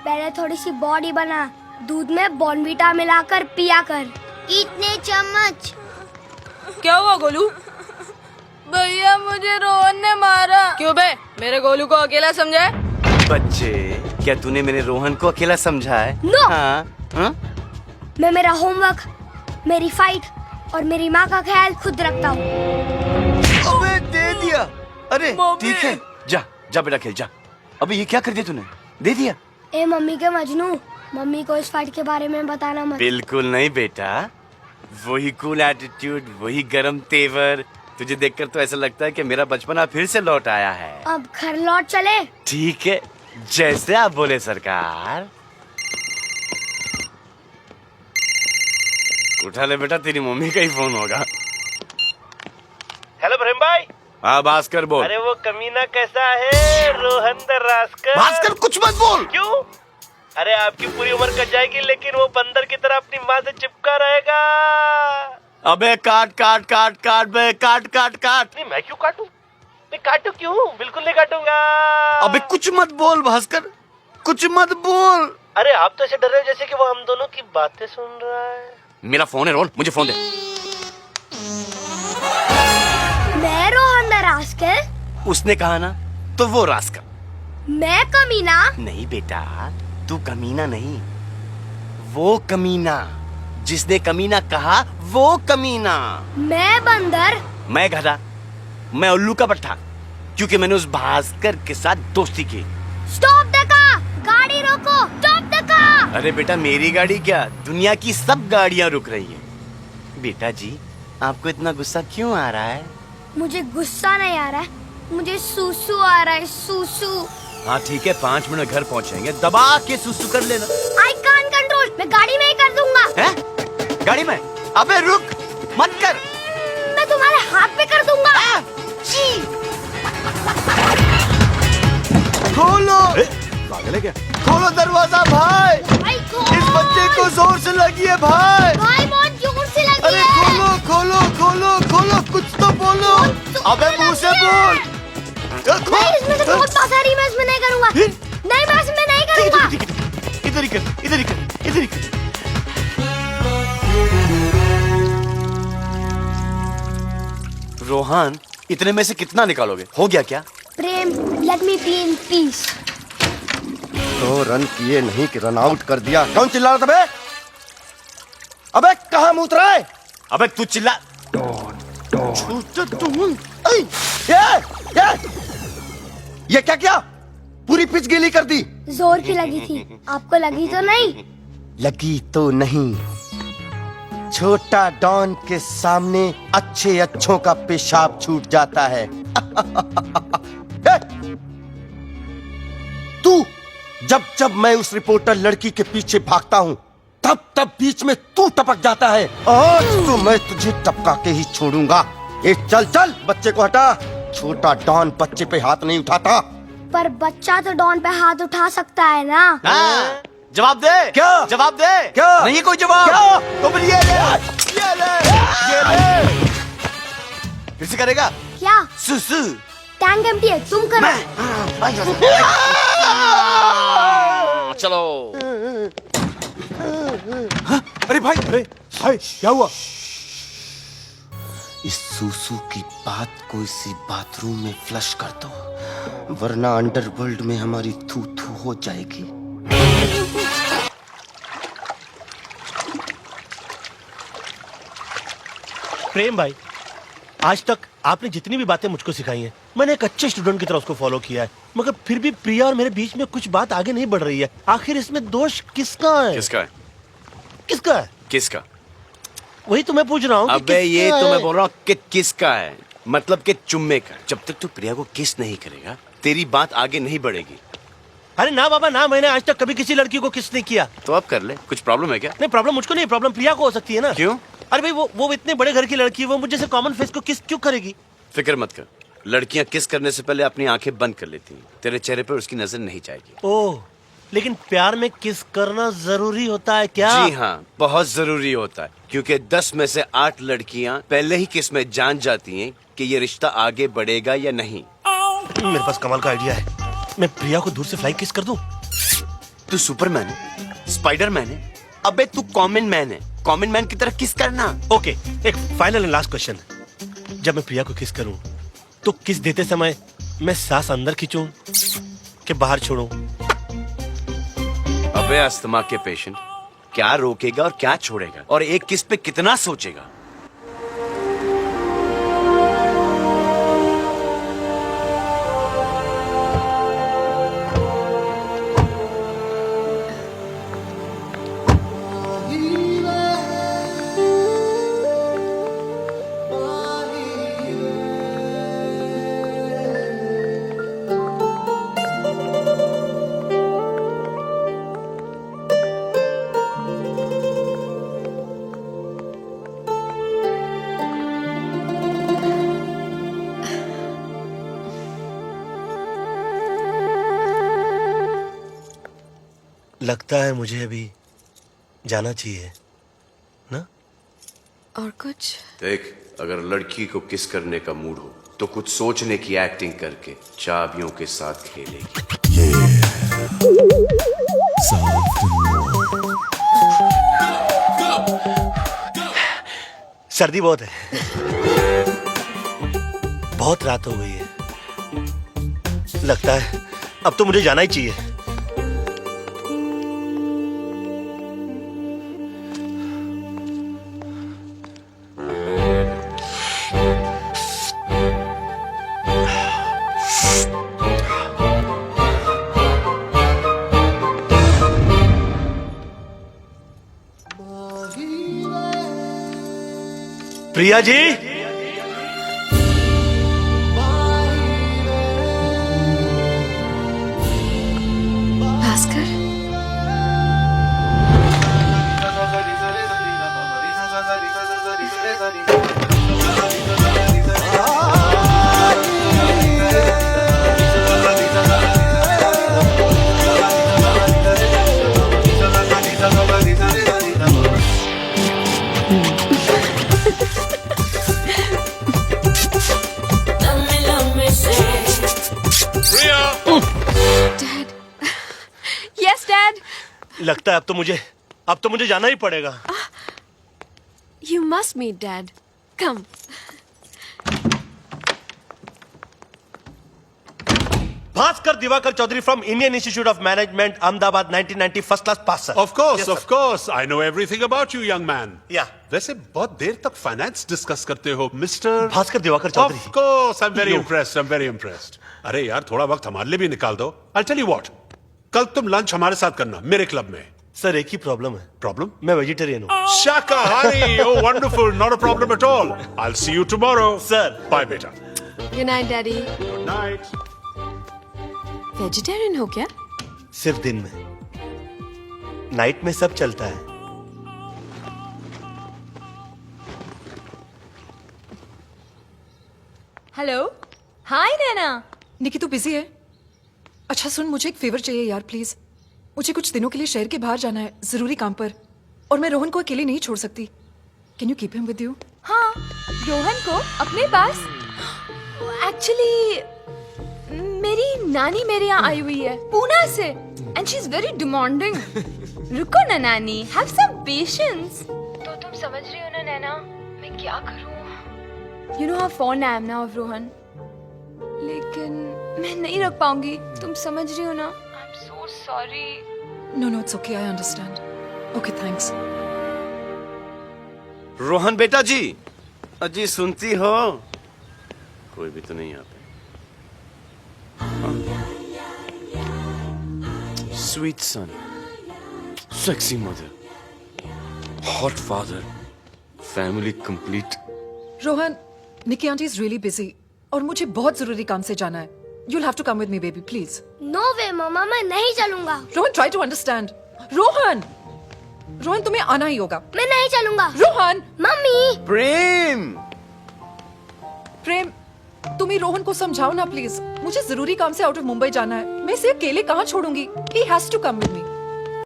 पहले थोड़ी सी बॉडी बना, दूध में बॉर्नवीटा मिलाकर पिया कर। इतने चम्मच। क्या हुआ गोलू? भैया मुझे रोहन ने मारा। क्यों बे, मेरे गोलू को अकेला समझा है? बच्चे, क्या तूने मेरे रोहन को अकेला समझा है? नो। हाँ? मैं मेरा होमवर्क, मेरी फाइट और मेरी माँ का ख्याल खुद रखता हूँ। अबे दे दिया। अरे मम्मी। ठीक है, जा जा बेटा खेल जा। अबे ये क्या कर दिया तूने? दे दिया? ए मम्मी के मजनू, मम्मी को इस फाइट के बारे में बताना मत। बिल्कुल नहीं बेटा, वही कूल एटीट्यूड, वही गरम तेवर, तुझे देखकर तो ऐसा लगता है कि मेरा बचपना फिर से लौट आया है। अब घर लौट चले। ठीक है, जैसे आप बोले सरकार। उठा ले बेटा, तेरी मम्मी का ही फोन होगा। हेलो प्रेम भाई। हाँ भास्कर बोल। अरे वो कमीना कैसा है रोहन दरास्कर? भास्कर कुछ मत बोल। क्यों? अरे आपकी पूरी उम्र कट जाएगी लेकिन वो बंदर की तरह अपनी माँ से चिपका रहेगा। अबे काट काट काट काट बे, काट काट काट। नहीं मैं क्यों काटूं? मैं काटूं क्यों? बिल्कुल नहीं काटूंगा। अबे कुछ मत बोल भास्कर, कुछ मत बोल। अरे आप तो ऐसे डर रहे हो जैसे कि वो हम दोनों की बातें सुन रहा है। मेरा फोन है रोहन, मुझे फोन दे। मैं रोहन दरास्कर? उसने कहा ना, तो वो रास्कर। मैं कमीना? नहीं बेटा, तू कमीना नहीं, वो कमीना। जिसने कमीना कहा वो कमीना। मैं बंदर? मैं गधा, मैं उल्लू का पट्टा, क्योंकि मैंने उस भास्कर के साथ दोस्ती की। Stop the car! गाड़ी रोको! Stop the car! अरे बेटा मेरी गाड़ी क्या, दुनिया की सब गाड़ियां रुक रही हैं। बेटा जी, आपको इतना गुस्सा क्यों आ रहा है? मुझे गुस्सा नहीं आ रहा है, मुझे सूसू आ रहा है, सूसू। हाँ ठीक है, 5 मिनट घर पहुंचेंगे, दबा के सुसु कर लेना। आई कान कंट्रोल, मैं गाड़ी में ही कर दूंगा। है? गाड़ी में? अबे रुक, मत कर। मैं तुम्हारे हाथ पे कर दूंगा। खोलो। पागल है क्या? खोलो दरवाजा भाई। भाई खोलो। इस बच्चे को जोर से लगी है भाई। भाई बहुत जोर से लगी अरे है। खोलो खोलो खोलो खोलो, कुछ तो बोलो। अबे मुंह से बोल। नहीं, इसमें से बहुत पास आ रही, मैं इसमें नहीं करूंगा। नहीं, मैं इसमें नहीं करूंगा। इधर ही कर, इधर ही कर, इधर ही कर। रोहन, इतने में से कितना निकालोगे? हो गया क्या? Prem, let me be in peace. तो रन किए नहीं कि रन आउट कर दिया। कौन चिल्ला रहा था बे? अबे कहाँ मूत रहा है? अबे तू चिल्ला। ये क्या किया? पूरी पिच गीली कर दी। जोर की लगी थी, आपको लगी तो नहीं? लगी तो नहीं। छोटा डॉन के सामने अच्छे अच्छों का पेशाब छूट जाता है। तू जब जब मैं उस रिपोर्टर लड़की के पीछे भागता हूँ, तब तब बीच में तू टपक जाता है। आज तो मैं तुझे टपका के ही छोड़ूंगा। ए चल चल, बच्चे को हटा। छोटा डॉन बच्चे पे हाथ नहीं उठाता। पर बच्चा तो डॉन पे हाथ उठा सकता है ना? हाँ, जवाब दे। क्या? जवाब दे। क्या? नहीं कोई जवाब। क्या? तो फिर ये ले, ये ले, ये ले। फिर से करेगा? क्या? सुसु। टैंक एम्प्टी है, तुम करो। चलो। अरे भाई, अरे भाई, क्या हुआ? इस सूसू की बात को इसी बाथरूम में फ्लश कर दो, वरना अंडरवर्ल्ड में हमारी थू थू हो जाएगी। प्रेम भाई, आज तक आपने जितनी भी बातें मुझको सिखाई हैं, मैंने एक अच्छे स्टूडेंट की तरह उसको फॉलो किया है, मगर फिर भी प्रिया और मेरे बीच में कुछ बात आगे नहीं बढ़ रही है। आखिर इसमें दोष किसका है? किसका है? किसका है? किसका? वही तो मैं पूछ रहा हूँ। अबे ये तो मैं बोल रहा हूँ कि किसका है, मतलब कि चुम्मे का। जब तक तू प्रिया को किस नहीं करेगा, तेरी बात आगे नहीं बढ़ेगी। अरे ना बाबा ना, मैंने आज तक कभी किसी लड़की को किस नहीं किया। तो अब कर ले, कुछ प्रॉब्लम है क्या? नहीं, प्रॉब्लम मुझको नहीं, प्रॉब्लम प्रिया को हो सकती है ना। क्यों? अरे भाई वो इतने बड़े घर की लड़की है, वो मुझे से कॉमन फेस को किस क्यों करेगी? फिक्र मत कर, लड़कियां किस करने से पहले अपनी आंखें बंद कर लेती हैं। तेरे चेहरे पर उसकी नजर नहीं जाएगी। ओह, लेकिन प्यार में किस करना जरूरी होता है क्या? जी हाँ, बहुत जरूरी होता है, क्योंकि 10 में से 8 लड़कियां पहले ही किस में जान जाती हैं कि ये रिश्ता आगे बढ़ेगा या नहीं। मेरे पास कमाल का आइडिया है, मैं प्रिया को दूर से फ्लाइंग किस कर दूं। तू सुपरमैन है, स्पाइडरमैन है, अबे तू कॉमन मैन है। कॉमन मैन की तरह किस करना। ओके, एक फाइनल एंड लास्ट क्वेश्चन। जब मैं प्रिया को किस करूं तो किस देते समय मैं सांस अंदर खींचूं कि बाहर छोड़ूं? अबे अस्थमा के पेशेंट, क्या रोकेगा और क्या छोड़ेगा, और एक किस पे कितना सोचेगा? लगता है मुझे अभी जाना चाहिए ना? और कुछ? देख, अगर लड़की को किस करने का मूड हो तो कुछ सोचने की एक्टिंग करके चाबियों के साथ खेलेगी। सर्दी बहुत है, बहुत रात हो गई है। लगता है अब तो मुझे जाना ही चाहिए। Priya ji, Bhaskar, yes dad. लगता है अब तो मुझे जाना ही पड़ेगा। You must meet dad, come. Bhaskar Diwakar Chaudhary from Indian Institute of Management, Ahmedabad, 1990, first class pass sir. Of course, Yes, sir. of course. I know everything about you, young man. Yeah. वैसे बहुत देर तक फाइनेंस डिस्कस करते हो, mister Bhaskar Diwakar Chaudhary. Of course, I'm very You. impressed. I'm very impressed. अरे यार, थोड़ा वक्त हमारे लिए भी निकाल दो। I'll tell you what. कल तुम लंच हमारे साथ करना, मेरे क्लब में। सर एक ही प्रॉब्लम है, Problem? मैं वेजिटेरियन हूँ। शाकाहारी। Oh, wonderful. Not a problem at all. I'll see you tomorrow. Sir. Bye, बेटा. Good night daddy. Good night. Vegetarian हो क्या? सिर्फ दिन में, नाइट में सब चलता है। हेलो। हाय नैना। निकी तू बिजी है? अच्छा सुन, मुझे एक फेवर चाहिए यार प्लीज। मुझे कुछ दिनों के लिए शहर के बाहर जाना है, जरूरी काम पर, और मैं रोहन को अकेले नहीं छोड़ सकती। Can you keep him with you? हाँ, रोहन को अपने पास? एक्चुअली मेरी नानी मेरे यहाँ आई हुई है पूना से, and she is very demanding. रुको ना नानी, हैव सम पेशेंस। तो तुम समझ रही हो ना नैना, मैं क्या करूँ? You know how fond I am now of Rohan, लेकिन मैं नहीं रख पाऊंगी, तुम समझ रही हो ना? I am so sorry. No no, it's okay, I understand. Okay, thanks. Rohan बेटा जी, अजी सुनती हो? कोई भी तो नहीं आता। Sweet son, sexy mother, hot father, family complete. Rohan, Nikki aunty is really busy और मुझे बहुत जरूरी काम से जाना है। You'll have to come with me, baby, please. No way mamma, मैं नहीं चलूंगा। Rohan, try to understand. Rohan, Rohan तुम्हें आना ही होगा। मैं नहीं चलूंगा। रोहन, मम्मी। प्रेम, प्रेम, तुम ही रोहन को समझाओ ना प्लीज। मुझे जरूरी काम से आउट ऑफ मुंबई जाना है, मैं इसे अकेले कहाँ छोड़ूंगी? He has to come with me.